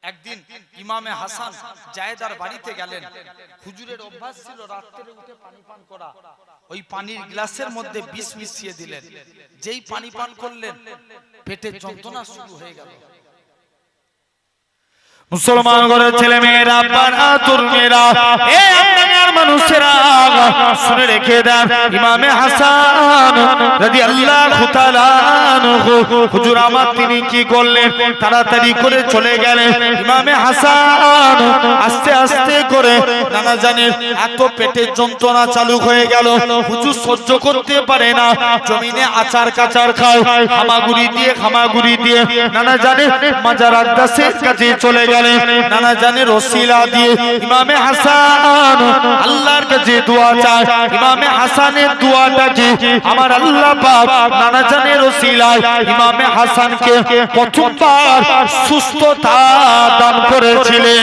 একদিন ইমামে হাসান জায়েদার বাড়িতে গেলেন। হুজুরের অভ্যাস ছিল রাত্রে উঠে পানি পান করা। ওই পানির গ্লাসের মধ্যে বিষ মিশিয়ে দিলেন। যেই পানি পান করলেন পেটে যন্ত্রণা শুরু হয়ে গেল। মুসলমান ঘরের ছেলে মেয়েরা, বাবা তরুণেরা, এ আপনার মানুষেরা শুনে রেখে দেন, ইমামে হাসান রাদিয়াল্লাহু তাআলা আনহু হুজুর আমার তিনি কি করলেন, তাড়াতাড়ি করে চলে গেলেন। ইমামে হাসান আস্তে আস্তে করে নানা জানের এত পেটের যন্ত্রণা চালু হয়ে গেল, হুজুর সহ্য করতে পারে না, জমিনে আচার কাচার খায়, হামাগুড়ি দিয়ে নানা জানের মাজার আকদাসের কাছে চলে গেলেন। নানা জানের ওসিলা দিয়ে ইমামে হাসান আল্লাহর কাছে দোয়া চায়। ইমামে হাসানের দোয়াটা কি আমার আল্লাহ পাক নানা জানের ওসিলায় ইমামে হাসানকে প্রথমবার সুস্থতা দান করেছিলেন।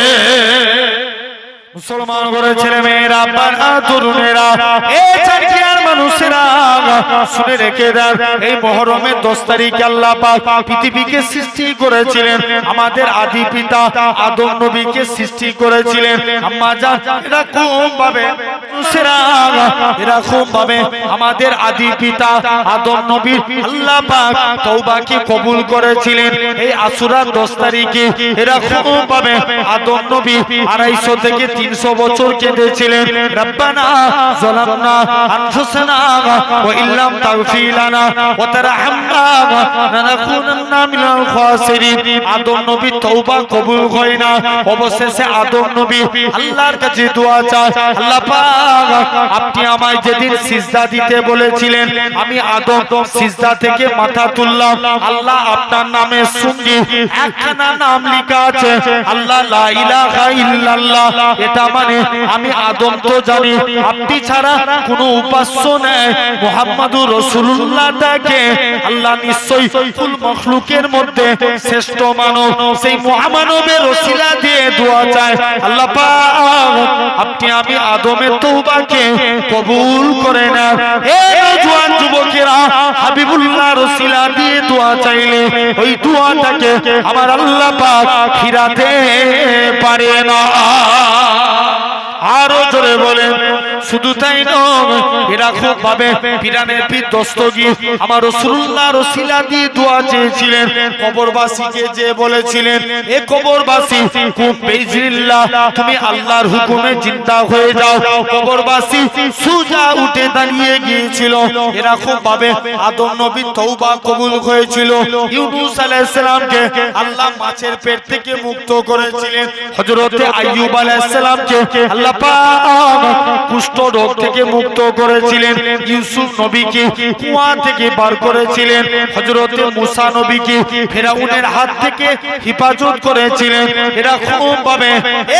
মুসলমান ঘরের ছেলে মেয়েরা, বাবা তরুণেরা, এই চারটিয়ার মানুষেরা শুনে রেখে দেন, এই মুহররমের 10 তারিখে আল্লাহ পাক পৃথিবীকে সৃষ্টি করেছিলেন। আমাদের আদি পিতা আদম নবীকে সৃষ্টি করেছিলেন। আম্মা জান এরকম ভাবে মানুষেরা, এরকম ভাবে আমাদের আদি পিতা আদম নবীর আল্লাহ পাক তওবাকে কবুল করেছিলেন। এই আশুরার 10 তারিখে এরকম ভাবে আদম নবী 250 থেকে 300 বছর কেঁদেছিলেন। রব্বানা যালামনা আনফুসানা ওয়া ইল্লাম তাগফির লানা ওয়া তারহামনা লানাকুনান্না মিনাল খাসিরিন। আদম নবী তওবা কবুল হয় না, অবশেষে আদম নবী আল্লাহর কাছে দোয়া চায়, আল্লাহ পাক আপনি আমায় যেদিন সিজদা দিতে বলেছিলেন আমি আদম সিজদা থেকে মাথা তুললাম, আল্লাহ আপনার নামের সঙ্গে একখানা নাম লেখা আছে, আল্লাহ লা ইলাহা ইল্লাল্লাহ। এটা মানে আমি আদম তো জানি আপনি ছাড়া কোনো উপাস্য নেই, মুহাম্মাদুর রাসূলুল্লাহটাকে আল্লাহ নিশ্চয়ই কুল মাখলুকের মধ্যে শ্রেষ্ঠ মানব, সেই মহামানবের ওসিলা দিয়ে দোয়া চায়, আল্লাহ পাক আপনি আমি আদমের তওবাকে কবুল করে নেন। হে নওজোয়ান যুবকেরা, হাবিবুল্লাহর ওসিলা দিয়ে দোয়া চাইলে ওই দোয়াটাকে আমার আল্লাহ পাক ফিরাতে পারে না। আরো জোরে বলেন, শুধু তাই নয়, এরকম ভাবে পিরানের পীর দস্তগীর আমার রাসূলুল্লাহর ওসিলা দিয়ে দোয়া চেয়েছিলেন। কবরবাসীকে যে বলেছিলেন, এ কবরবাসী কুম বিইজনিল্লাহ, তুমি আল্লাহর হুকুমে জিন্দা হয়ে যাও। কবরবাসী সোজা উঠে দাঁড়িয়ে গিয়েছিল। এরকম ভাবে আদম নবীর তওবা কবুল হয়েছিল। ইউনূস আলাইহিস সালামকে আল্লাহ মাছের পেট থেকে মুক্ত করেছিলেন। হযরতে আইয়ুব আলাইহিস সালামকে আল্লাহ পাক কুষ্ঠ রোগ থেকে মুক্ত করেছিলেন। ইউসুফ নবীকে কুয়া থেকে বার করেছিলেন। হযরতে মুসা নবীকে ফিরাউনের হাত থেকে হেফাজত করেছিলেন। এরকম ভাবে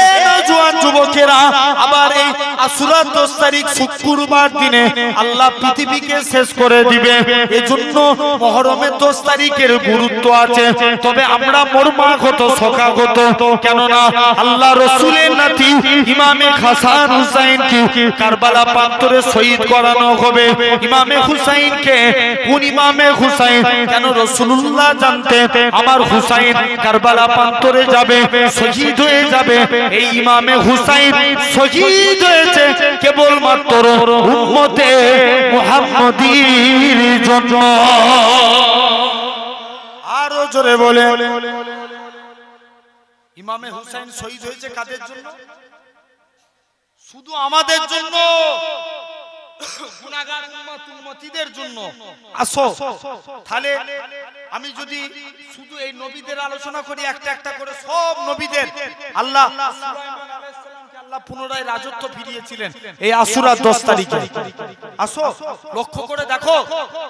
এ নওজোয়ান যুবকেরা, আবার এই আশুরার 10 তারিখ শুক্রবার দিনে আল্লাহ পৃথিবীকে শেষ করে দিবে। এজন্য মুহররমের 10 তারিখের গুরুত্ব আছে। তবে আমরা মর্মাহত শোকাহত, কেননা আল্লাহ রাসূলের নাতি ইমামে হাসান হুসাইনকে কারবালা প্রান্তরে শহীদ করানো হবে। ইমামে হুসাইনকে কোন ইমামে হুসাইন, কেন রাসূলুল্লাহ জানতেন আমার হুসাইন কারবালা প্রান্তরে যাবে, শহীদ হয়ে যাবে। এই ইমামে হুসাইন শহীদ হয়েছে কেবলমাত্র উম্মতে মুহাম্মাদীর জন্য। আরো জোরে বলে, ইমামে হুসাইন শহীদ হয়েছে কাদের জন্য? শুধু আমাদের জন্য, গুনাহগার উম্মত উম্মতীদের জন্য। আসো তাহলে আমি যদি শুধু এই নবীদের আলোচনা করি, একটা একটা করে সব নবীদের আল্লাহ সুলাইমান আলাইহিস সালামকে আল্লাহ পুনরায় রাজত্ব ফিরিয়েছিলেন এই আশুরার 10 তারিখে। আসো লক্ষ্য করে দেখো।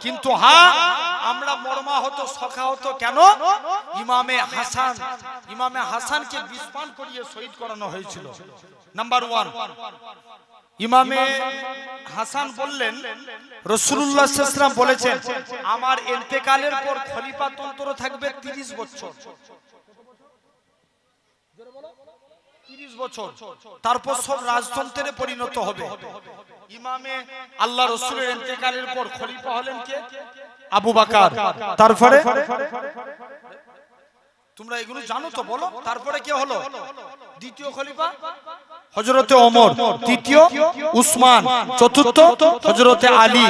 কিন্তু হ্যাঁ, আমরা মর্মাহত শোকাহত কেন? ইমামে হাসানকে বিষ পান করিয়ে শহীদ করানো হয়েছিল। নাম্বার 1, ইমামে হাসান বললেন, রাসূলুল্লাহ সাল্লাল্লাহু আলাইহি ওয়াসাল্লাম বলেছেন আমার ইন্তেকালের পর খলিফাতন্ত্র থাকবে 30 বছর। 30 বছর, তারপর সব রাজতন্ত্রে পরিণত হবে। ইমামে আল্লাহ রাসূলের ইন্তেকালের পর খলিফা হলেন কে? আবু বকর। তারপরে তোমরা এগুলো জানো তো বলো। তারপরে কে হলো দ্বিতীয় খলিফা? হযরতে ওমর, তৃতীয় উসমান, চতুর্থ হযরতে আলী।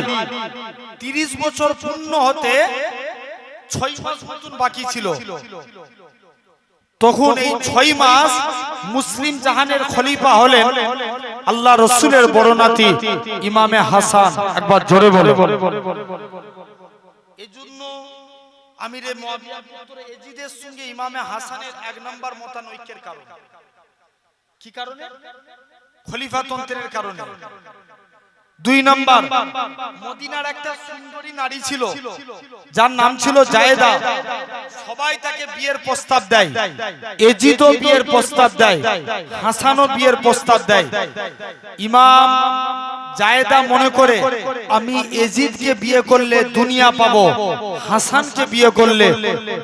30 বছর পূর্ণ হতে 6 মাস মতন বাকি ছিল। তখন এই 6 মাস মুসলিম জাহানের খলিফা হলেন আল্লাহ রাসূলের বড় নাতি ইমামে হাসান। একবার জোরে বলে। এজন্য আমিরে মুয়াবিয়া পুত্র এজিদের সঙ্গে ইমামে হাসানের 1 নম্বর মতানৈক্যের কারণ। কি কারণে? খলিফাতন্ত্রের কারণে। 2 নম্বর, মদিনার একটা সুন্দরী নারী ছিল যার নাম ছিল জায়েদা। সবাই তাকে বিয়ের প্রস্তাব দেয়, এজিদও বিয়ের প্রস্তাব দেয়, হাসানও বিয়ের প্রস্তাব দেয়। ইমাম জায়েদা মনে করে আমি এজিদকে বিয়ে করলে দুনিয়া পাবো, হাসানকে বিয়ে করলে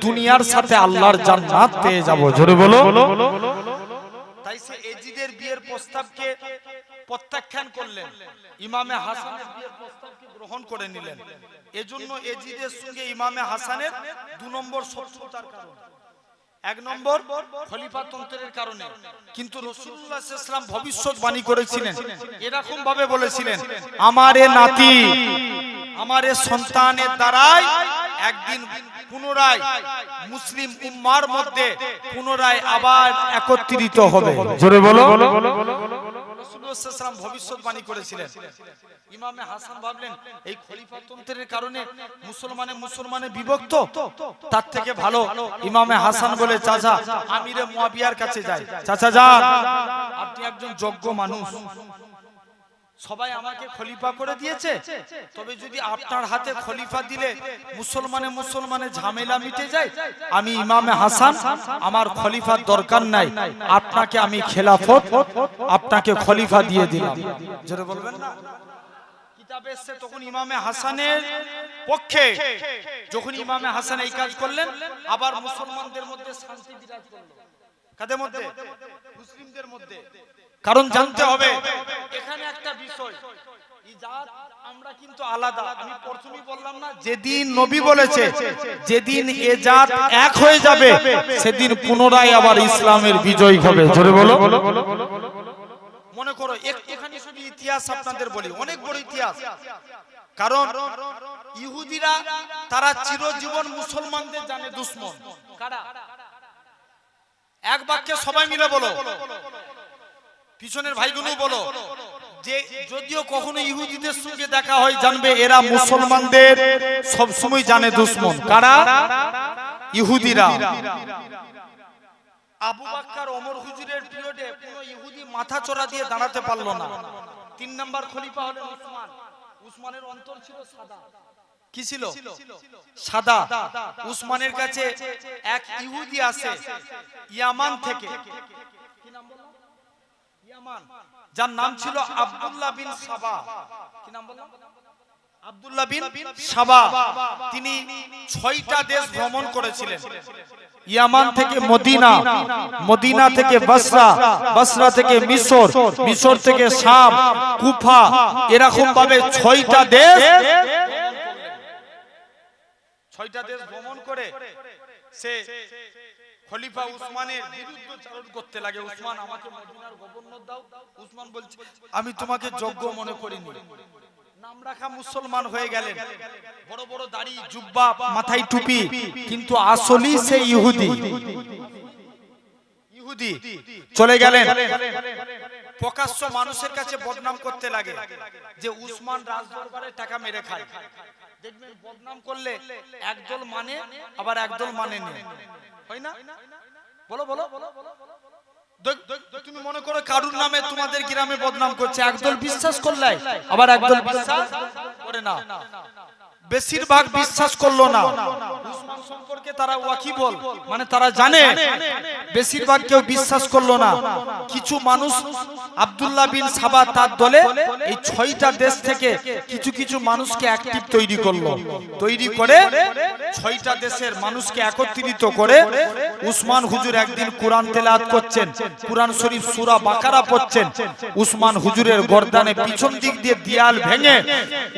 দুনিয়ার সাথে আল্লাহর জান্নাত পেয়ে যাব। জোরে বলো। তাই সে এজিদের বিয়ের প্রস্তাবকে প্রত্যাখ্যান করলেন, ইমামে হাসানের বিয়ের প্রস্তাবকে গ্রহণ করে নিলেন। এজন্য এজিদের সঙ্গে ইমামে হাসানের 2 নম্বর শত্রুতার কারণ। 1 নম্বর খলিফাতন্ত্রের কারণে। কিন্তু রাসূলুল্লাহ সাল্লাল্লাহু আলাইহি ওয়াসাল্লাম ভবিষ্যৎবাণী করেছিলেন, এরকম ভাবে বলেছিলেন, আমারে নাতি, আমারে সন্তানের দ্বারাই একদিন পুনরায় মুসলিম উম্মার মধ্যে পুনরায় আবার একত্রিত হবে। জোরে বলো। রাসূলুল্লাহ সাল্লাল্লাহু আলাইহি ওয়াসাল্লাম ভবিষ্যৎবাণী করেছিলেন। ইমামে হাসান ভাবলেন এই খলিফাতন্ত্রের কারণে মুসলমানে বিভক্ত, তার থেকে ভালো ইমামে হাসান বলে, চাচা আমিরে মুয়াবিয়ার কাছে যাই। চাচা যান, আপনি একজন যোগ্য মানুষ, সবাই আমাকে খলিফা করে দিয়েছে, তবে যদি আপনার হাতে খলিফা দিলে মুসলমানে ঝামেলা মিটে যায়, আমি ইমামে হাসান, আমার খলিফার দরকার নাই, আপনাকে আমি খেলাফত, আপনাকে খলিফা দিয়ে দিলাম। জোরে বলবেন না? কিতাবে এসেছে তখন ইমামে হাসানের পক্ষে, যখন ইমামে হাসান এই কাজ করলেন, আবার মুসলমানদের মধ্যে শান্তি বিরাজ করলো। কাদের মধ্যে? মুসলিমদের মধ্যে। কারণ জানতে হবে এখানে একটা বিষয়, ইজাত আমরা কিন্তু আলাদা। আমি প্রথমেই বললাম না, যেদিন নবী বলেছে যেদিন এজাত এক হয়ে যাবে সেদিন পুনরায় আবার ইসলামের বিজয় হবে। জোরে বলো। মনে করো একটুখানি শুধু ইতিহাস আপনাদের বলি, অনেক বড় ইতিহাস। কারণ ইহুদিরা তারা চিরজীবন মুসলমানদের জানে দুশমন। কারা? এক বাক্যে সবাই মিলে বলো, পিছনের ভাইগুলো বলো, যে যদিও কখনো ইহুদিদের সঙ্গে দেখা হয় জানবে এরা মুসলমানদের সব সময় জানে দুশমন। কারা? ইহুদিরা। আবু বকর ওমর হুজুরের পিরিয়ডে কোনো ইহুদি মাথা চড়া দিয়ে দাঁড়াতে পারলো না। 3 নম্বর খলিফা হলেন উসমান। উসমানের অন্তর ছিল সাদা। কি ছিল? সাদা। উসমানের কাছে এক ইহুদি আসে ইয়ামান থেকে। কি নাম বললাম? ইয়ামান। যার নাম ছিল আব্দুল্লাহ বিন সাবা। কি নাম বললাম? আব্দুল্লাহ বিন সাবা। তিনি 6টা দেশ ভ্রমণ করেছিলেন। ইয়ামান থেকে মদিনা, মদিনা থেকে বসরা, বসরা থেকে মিশর, মিশর থেকে শাম, কুফা, এরকম ভাবে 6টা দেশ, 6টা দেশ ভ্রমণ করে সে খলিফা উসমানের বিরুদ্ধাচরণ করতে লাগে। উসমান আমাকে মদিনার গভর্নর দাও। উসমান বলছে আমি তোমাকে যোগ্য মনে করিনি। নাম রাখা মুসলমান হয়ে গেলেন, বড় বড় দাড়ি, জুব্বা, মাথায় টুপি, কিন্তু আসলে সে ইহুদি। ইহুদি চলে গেলেন, প্রকাশ্য মানুষের কাছে বদনাম করতে লাগে যে উসমান রাজদরবারে টাকা মেরে খায়। দেখবেন বদনাম করলে একদল মানে আবার একদল মানে না, হয় না? বলো বলো। তুমি মনে করো কারুর নামে তোমাদের গ্রামে বদনাম করছে, একদল বিশ্বাস করলে আবার একদল বিশ্বাস করে না। বেশিরভাগ বিশ্বাস করলো না। উসমান সম্পর্কে তারা ওয়াকিবল, মানে তারা জানে, বেশিরভাগ কেউ বিশ্বাস করলো না। কিছু মানুষ আব্দুল্লাহ বিন সাবা তার দলে এই 6টা দেশ থেকে কিছু কিছু মানুষকে অ্যাক্টিভ তৈরি করলো। তৈরি করে 6টা দেশের মানুষকে একত্রিত করে উসমান হুজুর একদিন কোরআন তেলাওয়াত করছেন, কোরআন শরীফ সূরা বাকারা পড়ছেন। উসমান হুজুরের গর্দানে পিছন দিক দিয়ে দেয়াল ভেঙে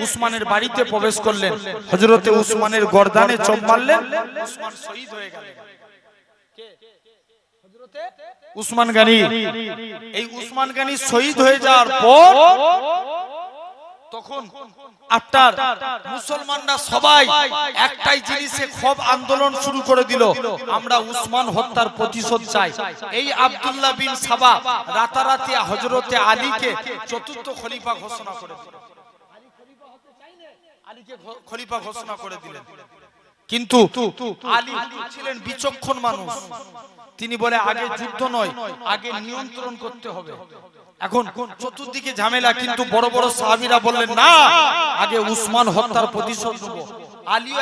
উসমানের বাড়িতে প্রবেশ করলেন। হযরতে উসমানের গর্দানে চোখ মারলেন, উসমান শহীদ হয়ে গেলেন। উসমান গনি, এই উসমান গনি শহীদ হয়ে যাওয়ার পর তখন আপনার মুসলমানরা সবাই একটাই জিনিসে ক্ষোভ আন্দোলন শুরু করে দিল, আমরা উসমান হত্যার প্রতিশোধ চাই। এই আব্দুল্লাহ বিন সাবা রাতারাতি হযরতে আলীকে চতুর্থ খলিফা ঘোষণা করে দিলেন। আলীকে খলিফা ঘোষণা করে দিলেন। কিন্তু আলী ছিলেন বিচক্ষণ মানুষ, তিনি বলে আগে যুদ্ধ নয়, আগে নিয়ন্ত্রণ করতে হবে। এখন চতুর্দিকে ঝামেলা, কিন্তু বড় বড় সাহাবীরা বললেন না, আগে উসমান হত্যার প্রতিশোধ নেব। আলীও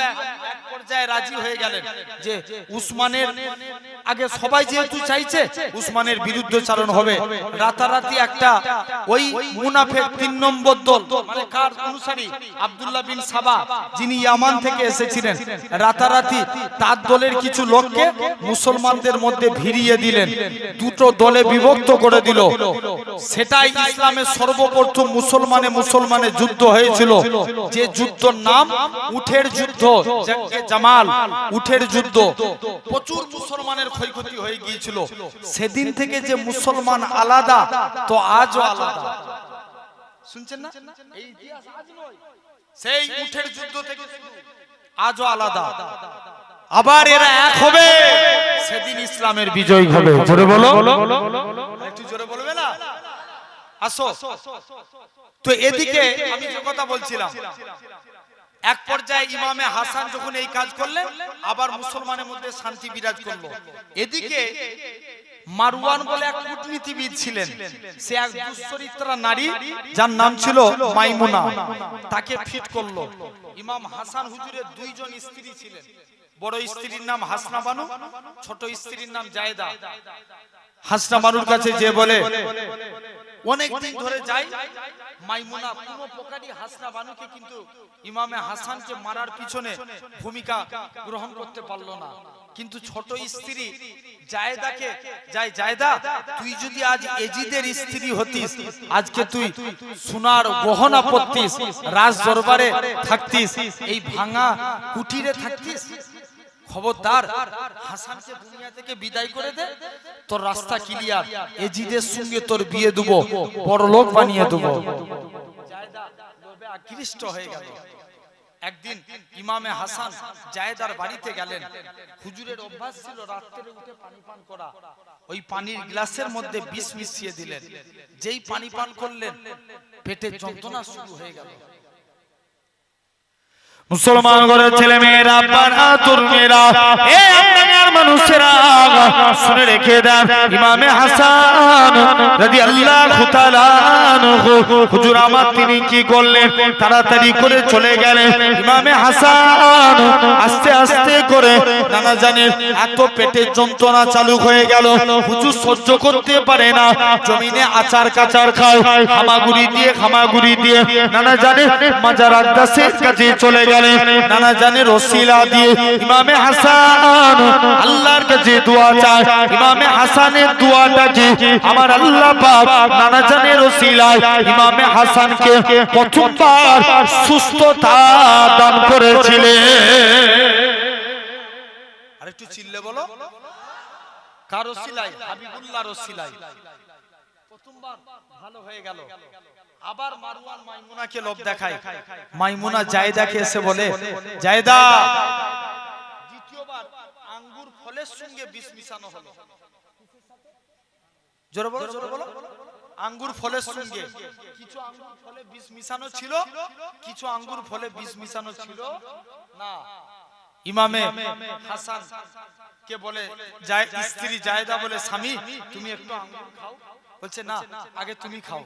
এক পর্যায়ে রাজি হয়ে গেলেন যে উসমানের আগে সবাই যেহেতু চাইছে উসমানের বিরুদ্ধচারণ হবে। রাতারাতি একটা ওই মুনাফিক ৩ নম্বর দল, মানে কার অনুসারী? আব্দুল্লাহ বিন সাবা, যিনি ইয়ামান থেকে এসেছিলেন, রাতারাতি তার দলের কিছু লোককে মুসলমানদের মধ্যে ভিড়িয়ে দিলেন, দুটো দলে বিভক্ত করে দিল। সেটাই ইসলামের সর্বপ্রথম মুসলমানে যুদ্ধ হয়েছিল, যে যুদ্ধর নাম উটের যুদ্ধ, জামাল উটের যুদ্ধ। প্রচুর মুসলমানের ক্ষয়ক্ষতি হয়ে গিয়েছিল। সেদিন থেকে যে মুসলমান আলাদা, তো আজও আলাদা। শুনছেন না? এই ইতিহাস আজ নয়, সেই উটের যুদ্ধ থেকে আজও আলাদা। আবার এরা এক হবে, সেদিন ইসলামের বিজয় হবে। জোরে বলো, একটু জোরে বলবে না? আসো। তো এদিকে আমি যে কথা বলছিলাম, এক পর্যায়ে ইমামে হাসান যখন এই কাজ করলেন, আবার মুসলমানের মধ্যে শান্তি বিরাজ করলো। এদিকে মারওয়ান বলে এক কূটনীতিবিদ ছিলেন, সে এক দুশ্চরিত্রা নারী, যার নাম ছিল মাইমুনা, তাকে ফিট করলো। ইমাম হাসান হুজুরের 2 জন স্ত্রী ছিলেন, বড় স্ত্রীর নাম হাসনা বানু, ছোট স্ত্রীর নাম জায়েদা। হাসনা বানুর কাছে যে বলে, অনেক দিন ধরে যায়, মাইমুনা কোনো প্রকারই হাসনা বানুকে কিন্তু ইমামে হাসানকে মারার পিছনে ভূমিকা গ্রহণ করতে পারলো না। কিন্তু ছোট স্ত্রী জায়েদাকে যায়, জায়েদা তুই যদি আজ এজিদের স্ত্রী হতিস, আজকে তুই সোনার গহনা পরতিস, রাজ দরবারে থাকতিস, এই ভাঙা কুটিরে থাকতিস, খবরদার হাসানকে দুনিয়া থেকে বিদায় করে দে, তোর রাস্তা ক্লিয়ার, এজিদের সঙ্গে তোর বিয়ে দেব, বড়লোক বানিয়ে দেব। জায়েদা লোভে আকৃষ্ট হয়ে গেল। একদিন ইমামে হাসান জায়েদার বাড়িতে গেলেন। হুজুরের অভ্যাস ছিল রাত্রে উঠে পানি পান করা, ওই পানির গ্লাসের মধ্যে বিষ মিশিয়ে দিলেন। যেই পানি পান করলেন, পেটের যন্ত্রণা শুরু হয়ে গেল। মুসলমান ঘরের ছেলে মেয়েরা, পাড়া তরুণেরা, এ আপনার মানুষেরা শুনে রেখে দেন, ইমামে হাসান রাদিয়াল্লাহু তাআলা আনহু হুজুর আমার তিনি কি করলেন, তাড়াতাড়ি করে চলে গেলেন। ইমামে হাসান আস্তে আস্তে করে নানা জানের এত পেটের যন্ত্রণা চালু হয়ে গেল, হুজুর সহ্য করতে পারে না, জমিনে আচার কাচার খায়, হামাগুড়ি দিয়ে নানা জানের মাজার আকদাসের কাছে চলে গেল। নানা জানের ওসিলা দিয়ে ইমামে হাসান আল্লাহর কাছে দোয়া চায়। ইমামে হাসানের দোয়াটা কি, আমার আল্লাহ পাক নানা জানের ওসিলায় ইমামে হাসানকে প্রথমবার সুস্থতা দান করেছিলেন। আরেকটু চিল্লে বলো, কার ওসিলায়? হাবিবুল্লাহর ওসিলায় প্রথমবার ভালো হয়ে গেল। আবার মারওয়ান মাইমুনাকে লোভ দেখায়। মাইমুনা জায়েদাকে এসে বলে, জায়েদা দ্বিতীয়বার আঙ্গুর ফলের সঙ্গে বিষ মিশানো হলো। জোরে বলো, জোরে বলো। আঙ্গুর ফলের সঙ্গে কিছু আঙ্গুর ফলে বিষ মিশানো ছিল, কিছু আঙ্গুর ফলে বিষ মিশানো ছিল না। ইমামে হাসান কে বলে, স্ত্রী জায়েদা বলে, স্বামী তুমি একটু আঙ্গুর খাও। বলছে না, আগে তুমি খাও।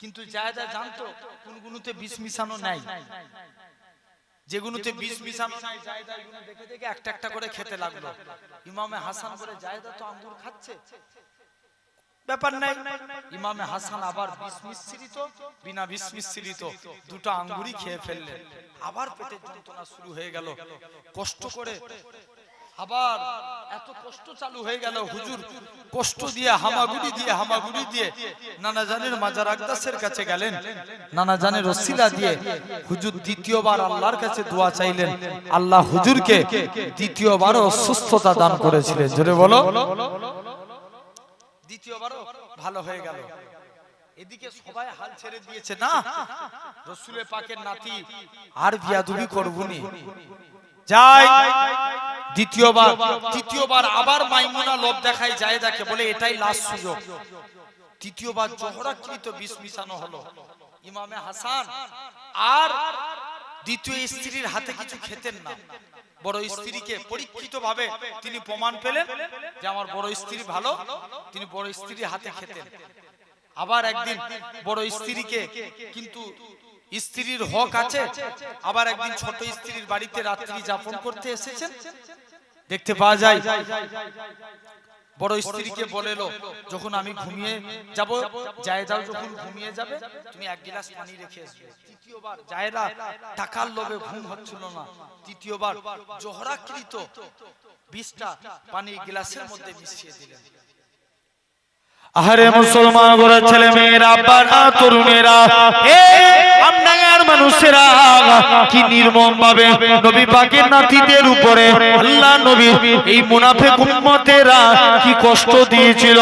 কিন্তু জায়েদা জানতো কোনগুলোতে বিষ মিশানো নাই, যেগুলোতে বিষ মিশানো নাই জায়েদা এগুলো দেখে দেখে একটা একটা করে খেতে লাগলো। ইমামে হাসান বলে, জায়েদা তো আঙ্গুর খাচ্ছে, ব্যাপার নাই। ইমামে হাসান আবার বিষ মিশ্রিত বিনা বিষ মিশ্রিত দুটো আঙ্গুরই খেয়ে ফেললেন। আবার পেটের যন্ত্রণা শুরু হয়ে গেল। কষ্ট করে আবার এত কষ্ট চালু হয়ে গেল। হুজুর কষ্ট দিয়ে হামাগুড়ি দিয়ে নানা জানের মাজার আকদাসের কাছে গেলেন। নানা জানের ওসিলা দিয়ে হুজুর দ্বিতীয়বার আল্লাহর কাছে দোয়া চাইলেন। আল্লাহ হুজুরকে দ্বিতীয়বারও সুস্থতা দান করেছিলেন। জোরে বলো। দ্বিতীয়বারও ভালো হয়ে গেল। এদিকে সবাই হাল ছেড়ে দিয়েছে, না রাসূল পাকের নাতি আর বিয়াদবি করবনি, যাই তৃতীয়বার আবার মাইমুনা লোভ দেখায় যায়, দেখে বলে এটাই লাস্ট সুযোগ। তৃতীয়বার জোহরাকৃত বিষ মিশানো হলো। ইমামে হাসান আর দ্বিতীয় স্ত্রীর হাতে কিছু খেতেন না। বড় স্ত্রীকে পরীক্ষিত ভাবে তিনি প্রমাণ পেলেন যে আমার বড় স্ত্রী ভালো, তিনি বড় স্ত্রীর হাতে খেতেন। আবার একদিন বড় স্ত্রীকে, কিন্তু স্ত্রীর হক আছে, আবার একদিন ছোট স্ত্রীর বাড়িতে রাত্রি যাপন করতে এসেছেন। দেখতে পাওয়া যায় বড় স্ত্রীকে বলেলো, যখন আমি ঘুমিয়ে যাব, জায়েদাও যখন ঘুমিয়ে যাবে তুমি এক গ্লাস পানি রেখে আসবে। তৃতীয়বার জায়েদা টাকার লোভে ঘুম হচ্ছিল না, তৃতীয়বার জোহরাকৃত বিষটা পানি গ্লাসের মধ্যে মিশিয়ে দিলেন। আহারে মুসলমান ঘরের ছেলে মেয়েরা, আব্বারা, তরুণেরা, আমনাগার মানুষেরা কি নির্মম ভাবে নবী পাকের নাতিদের উপরে আল্লাহ নবী এই মুনাফিক উম্মতেরা কি কষ্ট দিয়েছিল।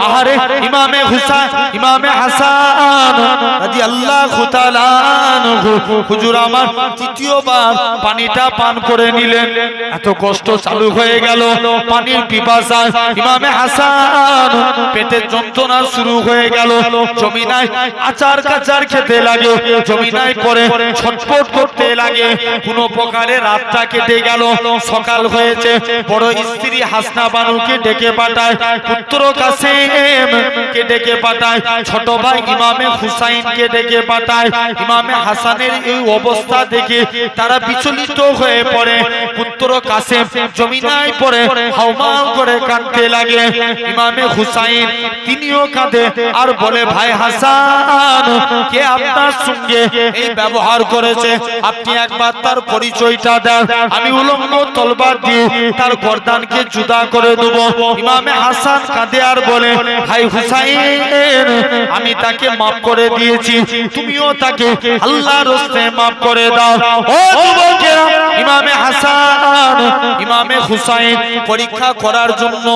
আহারে ইমামে হুসাইন, ইমামে হাসান রাদিয়াল্লাহু তাআলা আনহু হুজুর আমার তৃতীয়বার পানিটা পান করে নিলেন। এত কষ্ট চালু হয়ে গেল, পানির পিপাসা, ইমামে হাসান পেটের যন্ত্রণা শুরু হয়ে গেল। জমিনায় আচার কাচার খেতে লাগে, জমিনায় পরে ছটফট করতে লাগে। কোন প্রকারে রাতটা কেটে গেল, সকাল হয়েছে। বড় স্ত্রী হাসনা বানুকে ডেকে পাঠায়, পুত্র কাসেম কে ডেকে পাঠায়, ছোট ভাই ইমামে হুসাইনকে ডেকে পাঠায়। ইমামে হাসানের এই অবস্থা দেখে তারা বিচলিত হয়ে পড়ে। পুত্র কাসেম জমিনায় পড়ে হাউমাউ করে কাঁদতে লাগে। ইমামে হুসাইন তিনিও কাঁদে আর বলে, ভাই হাসান, কে আপনার সঙ্গে এই ব্যবহার করেছে? আপনি একবার তার পরিচয়টা দেন, আমি উলঙ্গ তলবার দিয়ে তার গর্দানকে জুদা করে দেব। ইমামে হাসান কাঁদে আর বলে, ভাই হুসাইন, আমি তাকে মাফ করে দিয়েছি, তুমিও তাকে আল্লাহর রাস্তে মাফ করে দাও। ও যুবকেরা, ইমামে হাসান ইমামে হুসাইন পরীক্ষা করার জন্য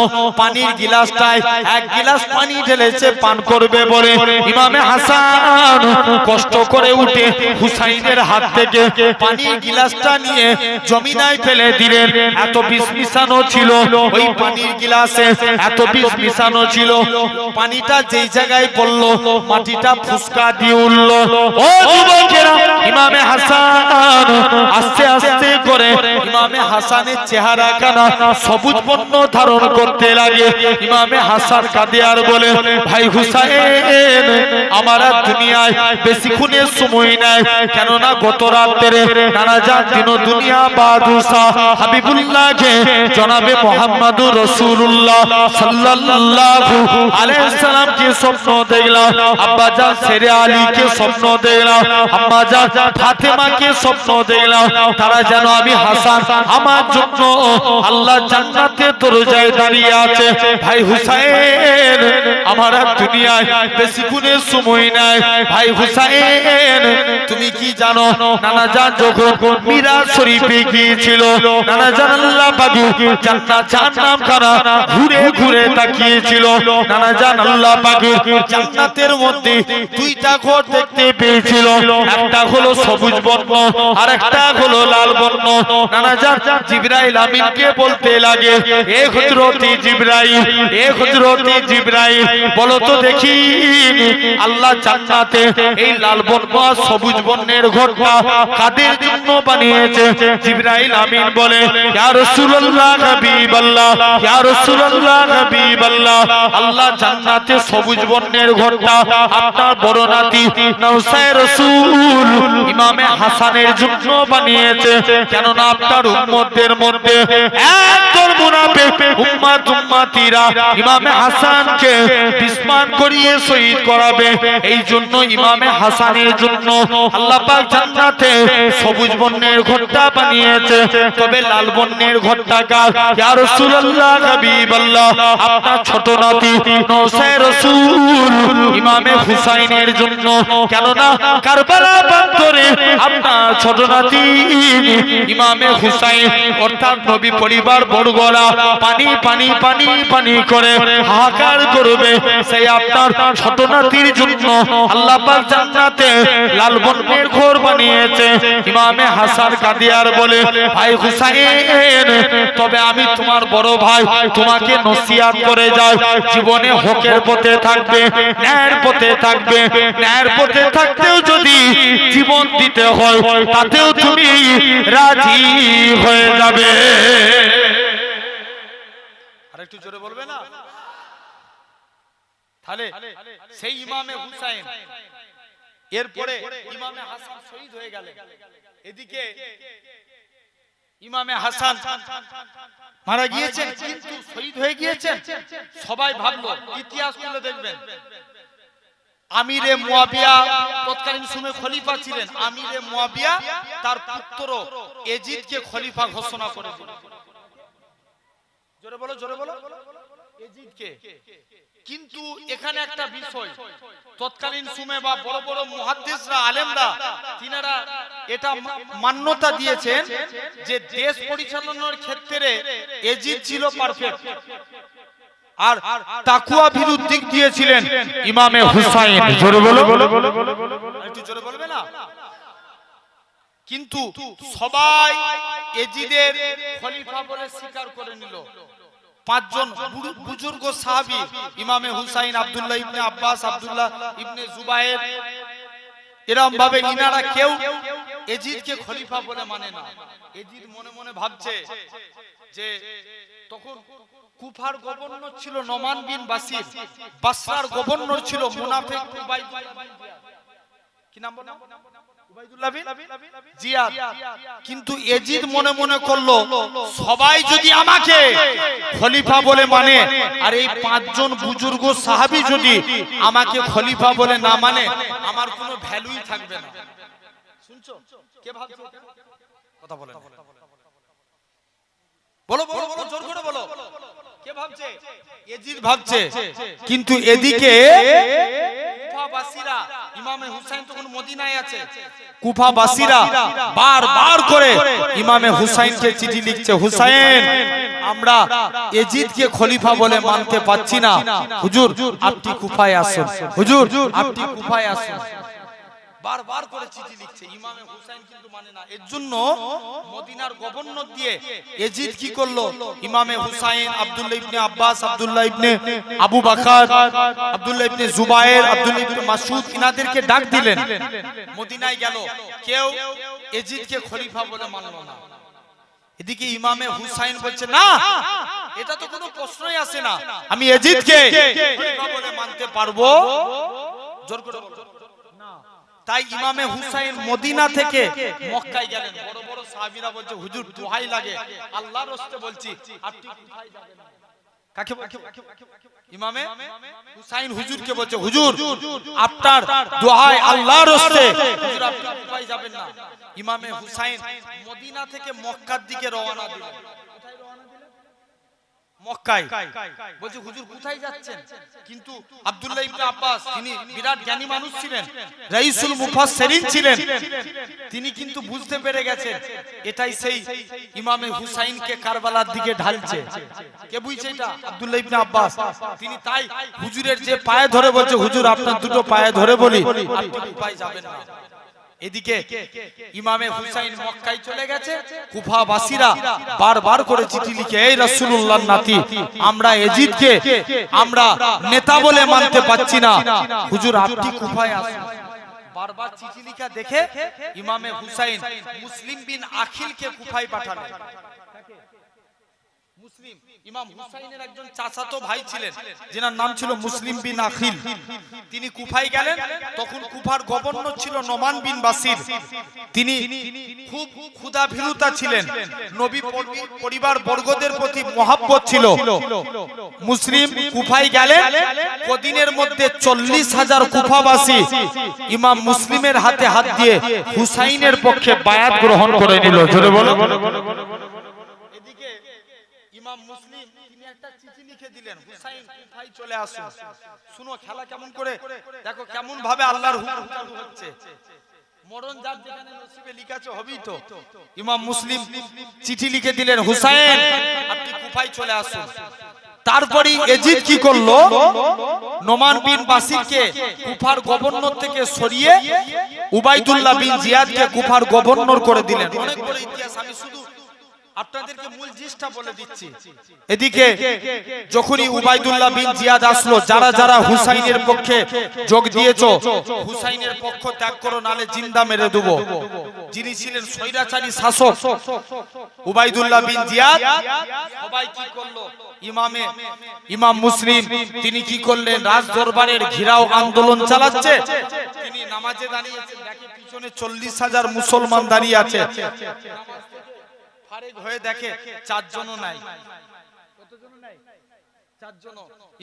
পানির গিলাসটায় এক গিলাস পানি ঢেলেছে পান করবে বলে। ইমামে হাসান কষ্ট করে উঠে হুসাইনের হাত থেকে পানির গিলাসটা নিয়ে জমিনায় ফেলে দিলেন। এত বিষ মিশানো ছিল ওই পানির গিলাসে, এত বিষ মিশানো ছিল, পানিটা যেই জায়গায় পড়লো মাটিটা ফুসকা দিয়ে উঠল। ও যুবকেরা, ইমামে হাসান আস্তে আস্তে করে ইমামে হাসানের চেহারা কানা সবুজ বর্ণ ধারণ করতে লাগে। ইমামে হাসান কাঁদে আর বলে, ভাই হুসাইন, আমার আর দুনিয়ায় বেশিক্ষণের সময় নাই, কেননা গত রাত্রে নানা জান দিন দুনিয়া বাদশা হাবিবুল্লাহকে জনাবে মুহাম্মদুর রাসূলুল্লাহ সাল্লাল্লাহু আলাইহি সাল্লামকে স্বপ্ন দেখলাম, আব্বা জান শেরে আলীকে স্বপ্ন দেখলাম, আম্মা জান ফাতেমাকে স্বপ্ন দেখলাম। তারা যেন আমি হাসান আমার জন্য আল্লাহ জান্নাতের দরজায় দাঁড়িয়ে আছে। ভাই হুসাইন, আমার আর দুনিয়ায় বেশিক্ষণের সময় নাই। ভাই হুসাইন, তুমি কি জানো, নানা জান যখন মিরাজ শরীফে গিয়েছিল, নানা জান আল্লাহ পাক জান্নাত জাহান্নাম খানা ঘুরে ঘুরে তাকিয়েছিল। নানা জান আল্লাহ পাক জান্নাতের মধ্যে দুইটা ঘর দেখতে পেয়েছিল, একটা হলো সবুজ বর্ণ আর একটা হলো লাল বর্ণ। নানা জান জিবরাইল আমিনকে বলতে লাগে, এ হযরতে জিবরাইল, এ হযরতে জিবরাইল, বলো তো দেখি আল্লাহ জান্নাতে এই লাল বর্ণ আর সবুজ বর্ণের ঘরটা কাদের জন্য বানিয়েছে? জিবরাইল আমিন বলে, ইয়া রাসূলুল্লাহ হাবিবাল্লাহ, ইয়া রাসূলুল্লাহ হাবিবাল্লাহ, আল্লাহ জান্নাতে সবুজ বর্ণের ঘরটা আপনার বড় নাতি নওসায় রাসূল ইমামে হাসানের জন্য বানিয়েছে, কেননা আপনার উম্মতদের মধ্যে একদল মুনাফিক উম্মতিরা ইমামে হাসানকে বিস্মান করিয়ে শহীদ করাবে। এই জন্য ইমামে হাসানের জন্য আল্লাহ পাক জান্নাতে সবুজ বর্ণের ঘরটা বানিয়েছে, তবে লাল বর্ণের ঘরটা কার? ইয়া রাসূলুল্লাহ হাবিবাল্লাহ, আপনার ছোট নাতি নওশায় রাসূল ইমামে হুসাইনের জন্য। কেননা কারবালা প্রান্তরে আপনার ছোট নাতি ইমামে হুসাইন অর্থাৎ নবী পরিবার বড়গোলা পানি পানি পানি পানি করে হাহাকার করবে, সেই আপনার ছোট নাতির জন্য আল্লাহ পাক জান্নাতে লাল বর্ণের ঘর বানিয়েছে। ইমামে হাসান কাদিয়ার বলে, ভাই হুসাইন, তবে আমি তোমার বড় ভাই, তোমাকে নসিহত করে যাই, জীবনে হকের পথে থাকবে, ন্যায়ের পথে থাকবে, ন্যায়ের পথে থাকতেও যদি জীবন দিতে হয় তাতেও তুমি রাজি হয়ে যাবে। আরেকটু জোরে বলবে না? তাহলে সেই ইমামে হুসাইন, এরপরে ইমামে হাসান শহীদ হয়ে গেলেন। এদিকে ইমামে হাসান মারা গিয়েছেন, কিন্তু শহীদ হয়ে গিয়েছেন। সবাই ভাবলো, ইতিহাস খুলে দেখবেন, আমিরে মুয়াবিয়া তৎকালীন সময়ে খলিফা ছিলেন। আমিরে মুয়াবিয়া তার পুত্র এজিদকে খলিফা ঘোষণা করে দিল। জোরে বলো, জোরে বলো, এজিদকে। কিন্তু এখানে একটা বিষয়, তৎকালীন সময়ে বা বড় বড় মুহাদ্দিসরা আলেমরা তিনারা এটা মান্যতা দিয়েছেন যে দেশ পরিচালনার ক্ষেত্রে এজিদ ছিল পারফেক্ট, আর তাকওয়া ভীরুর দিক দিয়েছিলেন ইমামে হুসাইন। জোরে বলো, একটু জোরে বলবে না? কিন্তু সবাই এজিদের খলিফা বলে স্বীকার করে নিল। পাঁচজন বুজুর্গ সাহাবী ইমামে হুসাইন, আব্দুল্লাহ ইবনে আব্বাস, আব্দুল্লাহ ইবনে জুবায়ের, এরকম ভাবে ইনারা কেউ এজিদকে খলিফা বলে মানে না। এজিদ মনে মনে ভাবছে যে তখন কুফার গভর্নর ছিল নোমান বিন বাসির, বাসরার গভর্নর ছিল মুনাফিক উবাইদুল্লাহ। কি নাম বললাম? Ubaidullah bin Ziyad. কিন্তু এজিদ মনে মনে করলো, সবাই যদি আমাকে খলিফা বলে মানে, আর এই পাঁচজন বুজুর্গ সাহাবী যদি আমাকে খলিফা বলে না মানে, আমার কোনো ভ্যালুই থাকবে না। শুনছো? কে ভাবছে? কথা বলে না। বলো বলো বলো, জোর করে বলো, কে ভাবছে? এজিদ ভাবছে। কিন্তু এদিকে কুফাবাসীরা, ইমামে হুসাইন তখন মদিনায় আছে, কুফাবাসীরা বারবার করে ইমামে হুসাইনকে চিঠি লিখছে, হুসাইন, আমরা এজিদকে খলিফা বলে মানতে পারছি না, হুজুর আপনি কুফায় আসুন, হুজুর আপনি কুফায় আসুন। বারবার করে চিঠি লিখছে, ইমামে হুসাইন কিন্তু মানে না। এর জন্য মদিনার গভর্নর দিয়ে এজিদ কি করলো, ইমামে হুসাইন, আব্দুল্লাহ ইবনে আব্বাস, আব্দুল্লাহ ইবনে আবু বকর, আব্দুল্লাহ ইবনে জুবায়ের, আব্দুল্লাহ ইবনে মাসউদ, ইনাদেরকে ডাক দিলেন। মদিনায় গেল, কেউ এজিদকে খলিফা বলে মানলো না। এদিকে ইমামে হুসাইন বলছে, না, এটা তো কোনো প্রশ্নই আসে না, আমি এজিদকে খলিফা বলে মানতে পারবো। জোর করে বলো। তাই ইমামে হুসাইন মদিনা থেকে মক্কায় গেলেন। বড় বড় সাহাবীরা বলছে, হুজুর দোহাই লাগে, আল্লাহর রাস্তে বলছি, আপনি কোথায় যাবেন না। কাকে ইমামে হুসাইন হুজুরকে বলছে, হুজুর আপনার দোহাই আল্লাহর রাস্তে, হুজুর আপনি কোথায় যাবেন না। ইমামে হুসাইন মদিনা থেকে মক্কার দিকে রওনা দিলেন। মক্কায় বলছে, হুজুর কোথায় যাচ্ছেন? কিন্তু আব্দুল্লাহ ইবনে আব্বাস, তিনি বিরাট জ্ঞানী মানুষ ছিলেন, রাইসুল মুফাসসিরিন ছিলেন, তিনি কিন্তু বুঝতে পেরে গেছেন এটাই সেই ইমামে হুসাইনকে কারবালার দিকে ঢালছে। কে বুঝছে এটা? আব্দুল্লাহ ইবনে আব্বাস। তিনি তাই হুজুরের যে পায়ে ধরে বলছে, হুজুর আপনার দুটো পায়ে ধরে বলি, আপনি কুফায় যাবেন না। এদিকে ইমামে হুসাইন মক্কায় চলে গেছে, কুফাবাসীরা বারবার করে চিঠি লিখে, এই রাসূলুল্লাহর নাতি, আমরা এজিদকে আমরা নেতা বলে মানতে পারছি না, হুজুর আপনি কুফায় আসুন। বারবার চিঠি লিখা দেখে ইমামে হুসাইন মুসলিম বিন আখিলকে কুফায় পাঠালেন। মুসলিম ইমাম হুসাইনের একজন চাচাতো ভাই ছিলেন, যার নাম ছিল মুসলিম বিন আখিল। তিনি কুফায় গেলেন, তখন কুফার গভর্নর ছিল নোমান বিন বাসির। তিনি খুব ক্ষুধাভীরুতা ছিলেন, নবী পরিবার বর্গদের প্রতি মহব্বত ছিল। মুসলিম কুফায় গেলেন, কদিনের মধ্যে 40,000 কুফাবাসী ইমাম মুসলিমের হাতে হাত দিয়ে হুসাইনের পক্ষে বায়াত গ্রহণ করে নিল। জোরে বলো। এদিকে ইমাম মুসলিম তিনি একটা চিঠি লিখে দিলেন, হুসাইন কুফায় চলে আসুন। শুনো খেলা কেমন করে, দেখো কেমন ভাবে আল্লাহর হুকুম চালু হচ্ছে। মরণ যার যেখানে নসিবে লেখা আছে হবেই তো। ইমাম মুসলিম চিঠি লিখে দিলেন, হুসাইন আপনি কুফায় চলে আসুন। তারপরে এজিদ কি করলো, নোমান বিন বাসিরকে কুফার গভর্নর থেকে সরিয়ে উবাইদুল্লাহ বিন জিয়াদকে কুফার গভর্নর করে দিলেন। অনেক বড় ইতিহাস, আমি শুধু আপনাদেরকে মূল জিনিসটা বলে দিচ্ছি। এদিকে যখনই উবাইদুল্লাহ বিন জিয়াদ আসলো, যারা যারা হুসাইনের পক্ষে যোগ দিয়েছো হুসাইনের পক্ষ ত্যাগ করো, নালে জিন্দা মেরে দেব। যিনি ছিলেন স্বৈরাচারী শাসক উবাইদুল্লাহ বিন জিয়াদ, সবাই কি করলো, ইমাম মুসলিম তিনি কি করলেন, রাজ দরবারের ঘেরাও আন্দোলন চালাচ্ছে। তিনি নামাজে দাঁড়িয়েছেন, দেখে পিছনে 40,000 মুসলমান দাঁড়িয়ে আছে। ফারেক হয়ে দেখে 4 জনও নাই। কতজন নাই? 4 জন।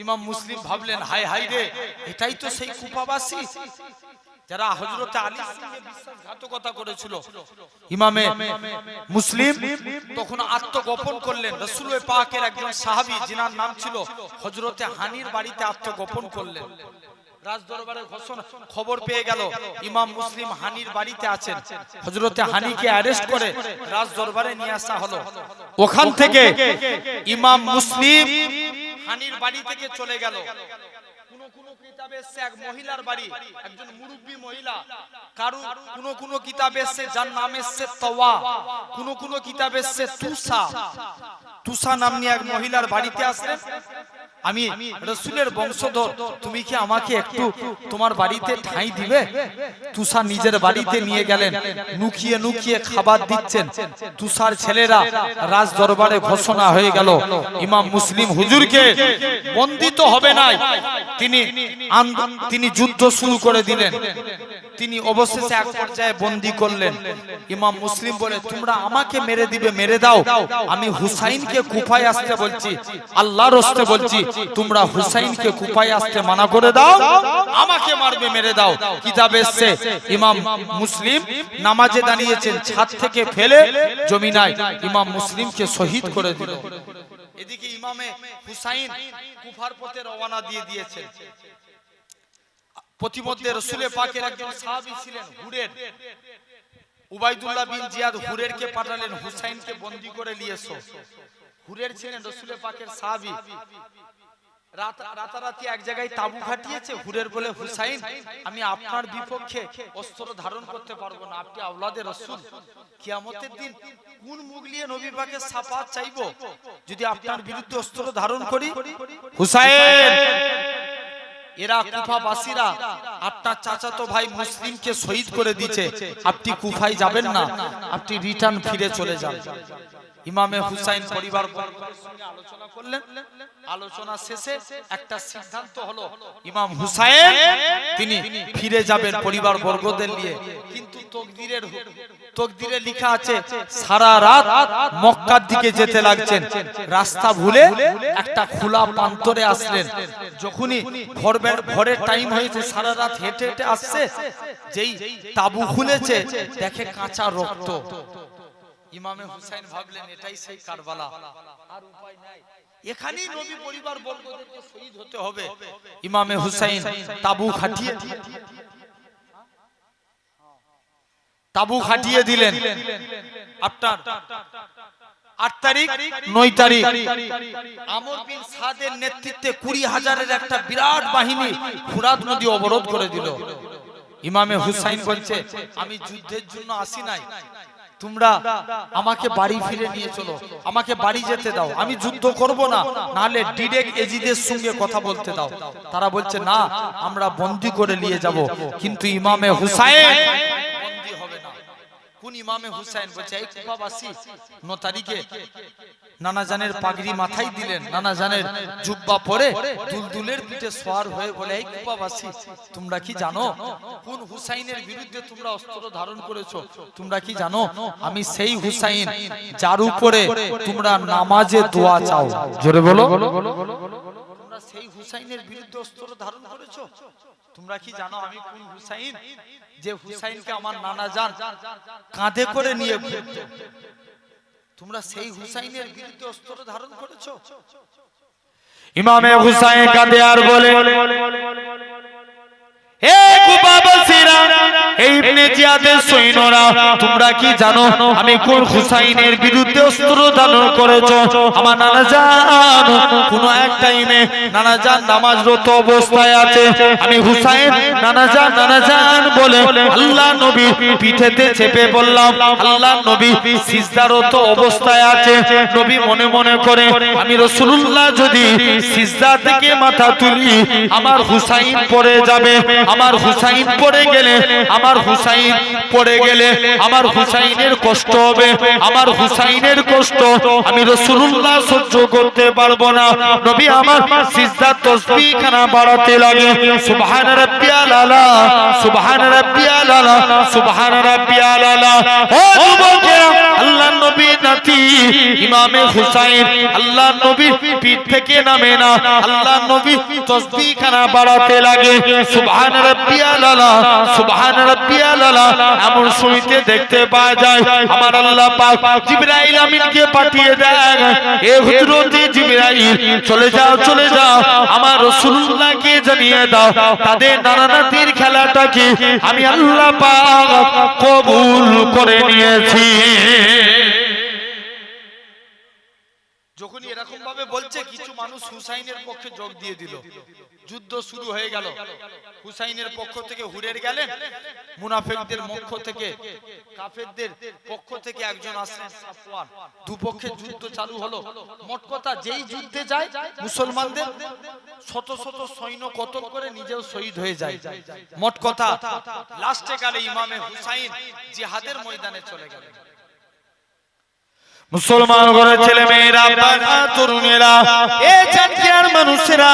ইমাম মুসলিম ভাবলেন, হাই হাই রে, এটাই তো সেই কুফাবাসী যারা হযরত আলীর সঙ্গে বিশ্বাসঘাতকতা করেছিল। ইমামে মুসলিম তখন আত্মগোপন করলেন। রাসূল পাকের একজন সাহাবী যিনার নাম ছিল হযরত হানির বাড়িতে আত্মগোপন করলেন। রাজ দরবারে ঘোষণা খবর পেয়ে গেল ইমাম মুসলিম হানির বাড়িতে আছেন। হযরত হানিকে অ্যারেস্ট করে রাজ দরবারে নিয়ে আসা হলো। ওখান থেকে ইমাম মুসলিম হানির বাড়ি থেকে চলে গেল। কোন কিতাবে এসেছে এক মহিলার বাড়ি, একজন মুরব্বী মহিলা। কোন কিতাবে এসেছে যার নাম এসেছে তওয়া, কোন কিতাবে এসেছে তুসা নামনি এক মহিলার বাড়িতে আসলেন। আমি রাসূলের বংশধর, তুমি কি আমাকে একটু তোমার বাড়িতে ঠাঁই দিবে? তুষা নিজের বাড়িতে নিয়ে গেলেন, নুকিয়ে নুকিয়ে খাবার দিচ্ছেন। তুষার ছেলেরা রাজ দরবারে ঘোষণা হয়ে গেল, ইমাম মুসলিম হুজুরকে বন্দিত হবে না, তিনি যুদ্ধ শুরু করে দিলেন। তিনি অবশেষে এক পর্যায়ে বন্দী করলেন। ইমাম মুসলিম বলে, তোমরা আমাকে মেরে দিবে, মেরে দাও, আমি হুসাইনকে কুফায় আসতে বলছি, আল্লাহর রাস্তে বলছি, তোমরা হুসাইনকে কুফায় আসতে মানা করে দাও, আমাকে মারবে, মেরে দাও। কিতাবে এসেছে ইমাম মুসলিম নামাজে দাঁড়িয়েছেন, ছাদ থেকে ফেলে জমিনায় ইমাম মুসলিমকে শহীদ করে দিল। এদিকে ইমামে হুসাইন কুফার পথে রওনা দিয়ে দিয়েছেন। প্রতিমধ্যে রাসূল পাকের একজন সাহাবী ছিলেন হুরের, উবাইদুল্লাহ বিন জিয়াদ হুরেরকে পাঠালেন, হুসাইনকে বন্দী করে নিয়ে এসো। হুরের ছিলেন রাসূল পাকের সাহাবী। রাতারাতি এক জায়গায় তাবু খাটিয়েছে। হুরের বলে, হুসাইন আমি আপনার বিপক্ষে অস্ত্র ধারণ করতে পারবো না, আপনি আওলাদে রাসূল, কিয়ামতের দিন কোন মুখ নিয়ে নবী পাকের শাফাত চাইবো যদি আপনার বিরুদ্ধে অস্ত্র ধারণ করি? হুসাইন, এরা কুফাবাসীরা আপনার চাচাতো ভাই মুসলিমকে শহীদ করে দিয়েছে, আপনি কুফায় যাবেন না, আপনি রিটার্ন ফিরে চলে যান। ইমামে হুসাইন পরিবার সঙ্গে আলোচনা করলেন। আলোচনা শেষে একটা সিদ্ধান্ত হলো, ইমাম হুসাইন তিনি ফিরে যাবেন পরিবার বর্গদের নিয়ে। কিন্তু তকদিরে লেখা আছে সারা রাত মক্কার দিকে যেতে লাগছেন, রাস্তা ভুলে একটা খোলা প্রান্তরে আসলেন। যখনই ভোরের টাইম হয়েছে, সারা রাত হেঁটে হেঁটে আসছে, যেই তাবু খুলেছে দেখে কাঁচা রক্ত। ইমামে হুসাইন ভাবলেন, এটাই সেই কারবালা, আর উপায় নাই, এখানেই নবী পরিবার বর্গদেরকে শহীদ হতে হবে। ইমামে হুসাইন তাবু খাটিয়ে দিলেন। আপনার 8 তারিখ 9 তারিখ আমর বিন সাদের নেতৃত্বে 20,000-এর একটা বিরাট বাহিনী ফুরাত নদী অবরোধ করে দিল। ইমামে হুসাইন বলছে, আমি যুদ্ধের জন্য আসি নাই, তোমরা আমাকে বাড়ি ফিরে নিয়ে চলো, আমাকে বাড়ি যেতে দাও, আমি যুদ্ধ করব না, নাহলে ডিরেক্ট এজিদের সঙ্গে কথা বলতে দাও। তারা বলছে, না, আমরা বন্দী করে নিয়ে যাব। কিন্তু ইমামে হুসাইন বন্দী হবে না, কোন ইমামে হুসাইন? বলছে এই কুফাবাসী 9 তারিখে নানা জানের পাগড়ি মাথায় দিলেন, নানা জানের জুব্বা পরে দুলদুলের পিঠে সওয়ার হয়ে বলে এই কুফাবাসী তোমরা কি জানো কোন হুসাইনের বিরুদ্ধে তোমরা অস্ত্র ধারণ করেছো? তোমরা কি জানো আমি সেই হুসাইন যার উপরে তোমরা নামাজে দোয়া চাও। জোরে বলো। তোমরা সেই হুসাইনের বিরুদ্ধে অস্ত্র ধারণ করেছো? তোমরা কি জানো আমি কোন হুসাইন? যে হুসাইনকে আমার নানা জান কাঁধে করে নিয়ে ঘুরতো। তোমরা সেই হুসাইনের বিরুদ্ধে অস্ত্র ধারণ করেছো? ইমামে হুসাইন কাঁদে আর বলে, হে কুফাবাসীরা, এই ইবনে জিয়াদের সৈন্যরা, তোমরা কি জানো আমি কোন হুসাইনের বিরুদ্ধে অস্ত্র ধারণ করেছো? আমার নানা জান কোন এক টাইমে নানা জান নামাজরত অবস্থায় আছে, আমি হুসাইন নানা জান বলে আল্লাহ নবী পিঠেতে চেপে বললাম, আল্লাহ নবী সিজদারত অবস্থায় আছে। নবী মনে মনে করে আমি রাসূলুল্লাহ যদি সিজদা থেকে মাথা তুলি আমার হুসাইন পড়ে যাবে, আমার হুসাইন পড়ে গেলে আমার হুসাইন পড়ে গেলে আমার হুসাইনের কষ্ট হবে, আমার হুসাইনের কষ্ট আমি রাসূলুল্লাহ সহ্য করতে পারবো না। নবী আমার সিজদা তাসবিহ খানা বাড়াতে লাগে, সুবহান রাব্বিয়াল আলা, সুবহান রাব্বিয়াল আলা, সুবহান রাব্বিয়াল আলা। ও যুবকেরা, আল্লাহ নবী নাতি ইমামে হুসাইন আল্লাহ নবী পিঠ থেকে নামে না, আল্লাহ নবী তাসবিহ খানা বাড়াতে লাগে, সুবহান রাব্বিয়াল আলা, সুবহান রাব্বিয়াল আলা। এমন শুনতে দেখতে পাওয়া যায় আমার আল্লাহ পাক জিবরাইল আমিনকে পাঠিয়ে দেন, এ হযরতে জিবরাইল চলে যাও আমার রাসূলুল্লাহকে জানিয়ে দাও তাদের নানা নাতির খেলাটাকে আমি আল্লাহ পাক কবুল করে নিয়েছি। যখনই এরকম ভাবে বলছে কিছু মানুষ হুসাইনের পক্ষে যোগ দিয়ে দিল, যুদ্ধ শুরু হয়ে গেল। হুসাইনের পক্ষ থেকে হুরের গেলেন, মুনাফিকদের পক্ষ থেকে কাফেরদের পক্ষ থেকে একজন আসলেন সাফওয়ান, দুপক্ষে যুদ্ধ চালু হলো। মোট কথা যেই যুদ্ধে যায় মুসলমানদের শত শত সৈন্য কতল করে নিজেও শহীদ হয়ে যায়। মোট কথা লাস্টে গেলে ইমামে হুসাইন জিহাদের ময়দানে চলে গেলেন। মুসলমান ঘরের ছেলে মেয়েরা, বাবা তরুণেরা, এ চাঁদকিয়ার মানুষেরা,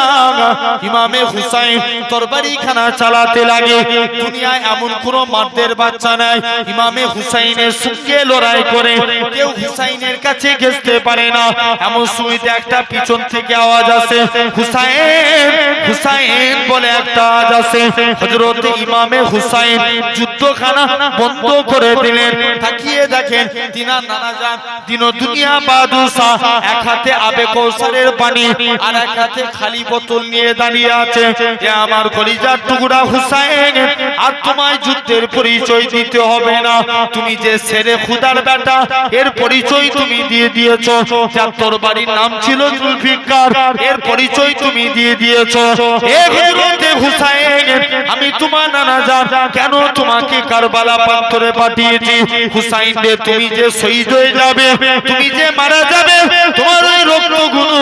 ইমামে হুসাইন তরবারি খানা চালাতে লাগে। দুনিয়ায় এমন কোন মারদের বাচ্চা নাই ইমামে হুসাইনের সঙ্গে লড়াই করে কেউ হুসাইনের কাছে ঘেঁষতে পারে না। এমন সময়তে একটা পিছন থেকে আওয়াজ আসে, হুসাইন হুসাইন বলে একটা আওয়াজ আসে। হযরত ইমামে হুসাইন যুদ্ধখানা বন্ধ করে দিলেন, তাকিয়ে দেখেন তিনার নানা জান দুনিয়া বাদশাহ এক হাতে আবে কৌসারের পানি আর এক হাতে খালি বোতল নিয়ে দাঁড়িয়ে আছে। এ আমার কলিজার টুকরা হুসাইন, আর তোমায় যুদ্ধের পরিচয় দিতে হবে না, তুমি যে শেরে খুদার বেটা এর পরিচয় তুমি দিয়ে দিয়েছো। যার তরবারির নাম ছিল জুলফিকার এর পরিচয় তুমি দিয়ে দিয়েছো। এ হযরতে হুসাইন, আমি তোমার নানা জান কেন তোমাকে কারবালা পাথরে পাঠিয়েছি? হুসাইন রে, তুমি যে শহীদ হয়ে যাবে, তুমি যে মারা যাবে, তোমার ওই রক্তগুলো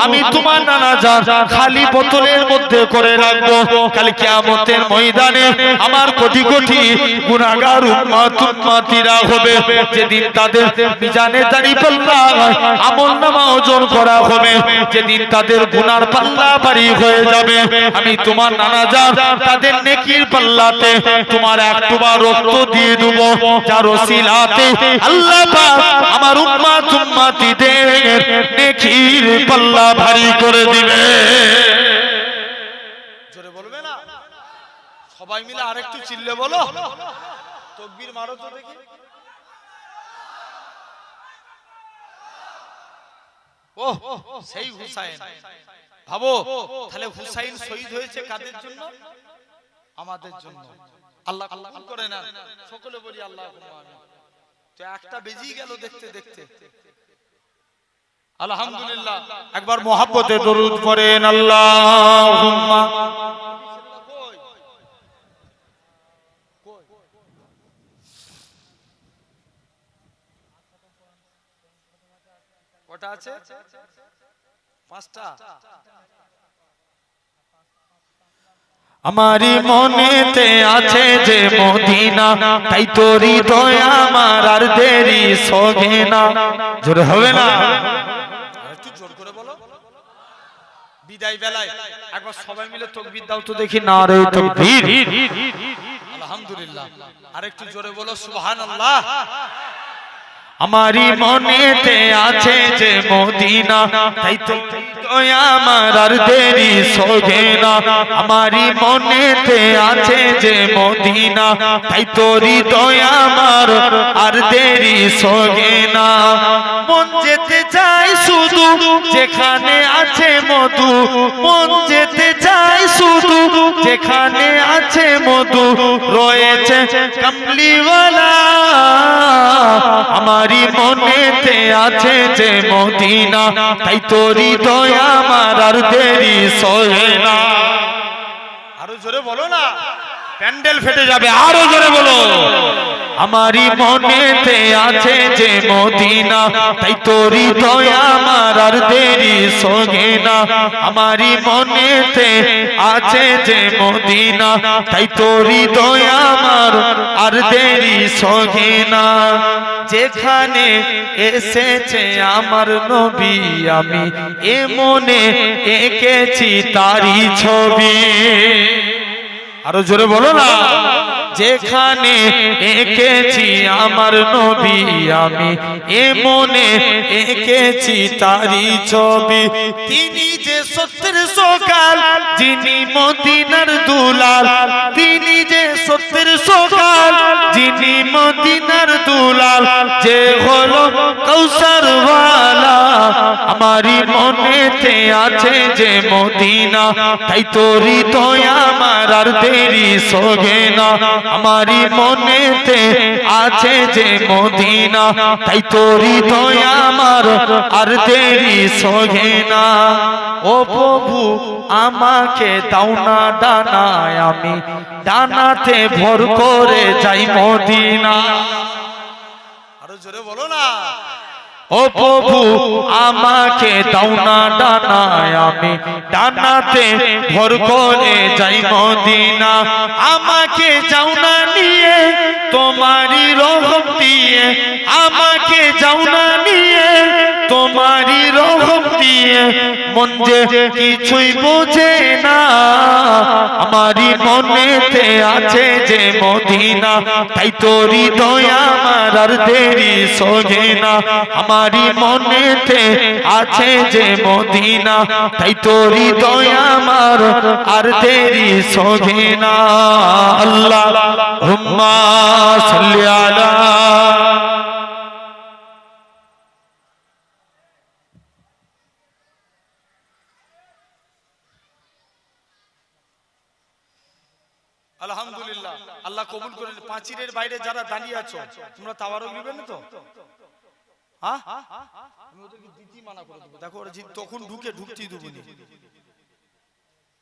আমি তোমার নানা জান খালি বোতলের মধ্যে করে রাখবো। কাল কিয়ামতের ময়দানে আমার কোটি কোটি গুনাহগার উম্মতিরা হবে, যেদিন তাদের মিজানে দাঁড়ি পাল্লা আমলনামা ওজন করা হবে, যেদিন তাদের গুনার পাল্লা ভারী হয়ে যাবে, আমি তোমার নানা জান তাদের নেকির পাল্লাতে তোমার একটু রক্ত দিয়ে দেব, যার ওসিলাতে আল্লাহ পাক আমার উম্মতিদের নেকির পাল্লা ভারী করে দিবে। জোরে বলবে না? সবাই মিলে আরেকটু চিল্লে বলো, তাকবীর মারো তো দেখি। ওহ, সেই হুসাইন। ভাবো তাহলে হুসাইন শহীদ হয়েছে কাদের জন্য? আমাদের জন্য। আল্লাহ কবুল করে না, সকলে বলি আল্লাহুম্মা আমিন। তো একটা বেজেই গেল দেখতে দেখতে। আলহামদুলিল্লাহ, একবার মুহাব্বতে দরুদ পড়েন, আল্লাহুম্মা। কটা আছে? 5টা। আমারি মনেতে আছে যে মদিনা, তাই তোর হৃদয় আমার আর দেরি সগে না। জোরে হবে না? একটু জোর করে বলো। বিদায় বেলায় একবার সবাই মিলে তাকবীর দাও তো দেখি। না রে তাকবীর। আলহামদুলিল্লাহ। আরেকটু জোরে বলো সুবহানাল্লাহ। আমারি মনেতে আছে যে মদিনা, তাই তো হৃদয় আমার আর দেরি সগে না। আমারি মনেতে আছে যে মদিনা, তাই তো হৃদয় আমার আর দেরি সগে না। মন যেতে চাই শুধু যেখানে আছে মধু, মন যেতে চাই শুধু যেখানে আছে মধু, রয়েছে কামলিওয়ালা। আমারি মনেতে আছে যে মদিনা, তাই তো হৃদয় আমার আর দেরি সহে না। আরো জোরে বলো না, প্যান্ডেল ফেটে যাবে। আরো জোরে বলো। আমারি মনেতে আছে যে মদিনা, তাই তো হৃদয় আমার আর দেরি সগে না। আমারি মনেতে আছে যে মদিনা, তাই তো হৃদয় আমার আর দেরি সগে না। যেখানে এসেছে আমার নবী, আমি এ মনে এঁকেছি তারি ছবি। আরো জোরে বলো না। যেখানে এঁকেছি আমার নবী, আমি এ মনে এঁকেছি তারি ছবি। তিনি যে সত্যের সকাল, যিনি মদিনার দুলাল, তিনি যে সত্যের সকাল, যিনি মদিনার দুলাল, যে হলো কৌসারওয়ালা। আমারি মনেতে আছে যে মদিনা, তাই তো হৃদয় আমার আর দেরি সগে না। আমারি মনেতে আছে যে মদিনা, তাই তো হৃদয় আমার আর দেরি সগে না। ও প্রভু আমাকে দাও না ডানায়, আমি ডানাতে ভর করে যাই মদিনা। আরো জোরে বলো না। ও প্রভু আমাকে দাও না ডানায়, আমি ডানাতে ভর করে যাই মদিনা। আমাকে যাও না নিয়ে তোমারি রহম দিয়ে, আমাকে যাও না নিয়ে তোমারি রহম দিয়ে। মন যে কিছুই বোঝে না, আমারি মনেতে আছে যে মদিনা, তাই তো হৃদয় আমার আর দেরি সগে না। আমারি মনেতে আছে যে মদিনা, তাই তো হৃদয় আমার আর দেরি সগে না। আল্লাহুম্মা সাল্লি আলা। আলহামদুলিল্লাহ, আল্লাহ কবুল করেন। পাঁচিরের বাইরে যারা দাঁড়িয়ে আছো, তোমরা তাওয়ারুক নেবে না তো? হ্যাঁ, আমি ওদেরকে দিতে মানা করে দেবো। দেখো ওরা তখন ঢুকতেই দেবো না।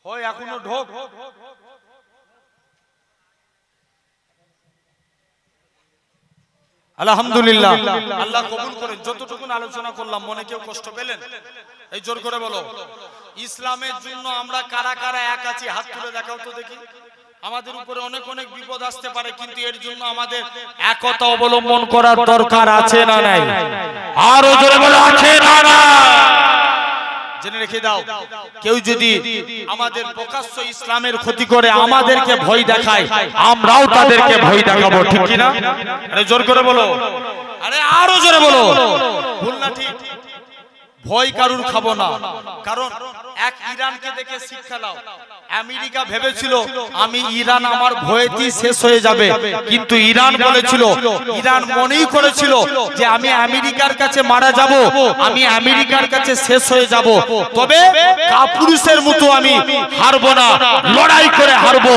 হয় এখনো ঢোক। আলহামদুলিল্লাহ, আল্লাহ কবুল করেন। যতটুকু আলোচনা করলাম, মনে কেউ কষ্ট পেলেন? এই জোর করে বলো। ইসলামের জন্য আমরা কারা কারা এক আছি, হাত তুলে দেখাও তো দেখি। আমাদের উপরে অনেক অনেক বিপদ আসতে পারে, কিন্তু এর জন্য আমাদের একতা অবলম্বন করার দরকার আছে না নাই? আরো জোরে বলো, আছে না না? জেনে রেখে দাও, কেউ যদি আমাদের প্রকাশ্য ইসলামের ক্ষতি করে, আমাদেরকে ভয় দেখায়, আমরাও তাদেরকে ভয় দেখাবো, ঠিক কি না? আরে জোর করে বলো। আরে আরো জোরে বলো। ভুল না ঠিক? ভয় কারুর খাবো না। কারণ এক ইরানকে দেখে শিক্ষা নাও। আমেরিকা ভেবেছিল আমি ইরান আমার ভয়েতেই শেষ হয়ে যাবে, কিন্তু ইরান বলেছিল, ইরান মনেই করেছিল যে আমি আমেরিকার কাছে মারা যাব, আমি আমেরিকার কাছে শেষ হয়ে যাব, তবে কাপুরুষের মতো আমি হারবো না, লড়াই করে হারবো।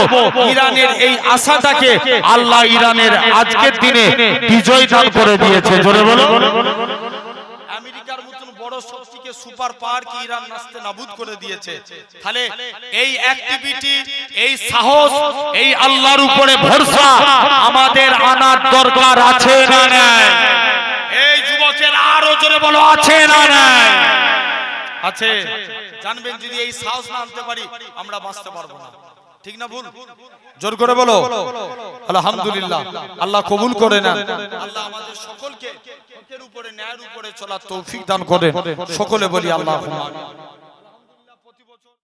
ইরানের এই আশাটাকে আল্লাহ ইরানের আজকের দিনে বিজয় দান করে দিয়েছে। জোরে বলো। আমেরিকার মতন বড় শক্তিকে, সুপার পাওয়ার কি ইরান নাস্তে নাবুদ করে দিয়েছে। তাহলে এই অ্যাক্টিভিটি, এই সাহস, এই আল্লাহর উপরে ভরসা আমাদের আনার দরকার আছে না নাই? এই যুবকের আরো জোরে বলো, আছে না নাই? আছে। জানবেন, যদি এই সাহস না আনতে পারি, আমরা বাঁচতে পারবো না। ঠিক না ভুল? জোর করে বলো আলহামদুলিল্লাহ। আল্লাহ কবুল করে নেন। আল্লাহ আমাদের সকলকে হকের উপরে ন্যায়ের উপরে চলার তৌফিক দান করেন। সকলে বলি আল্লাহুম্মা আমিন।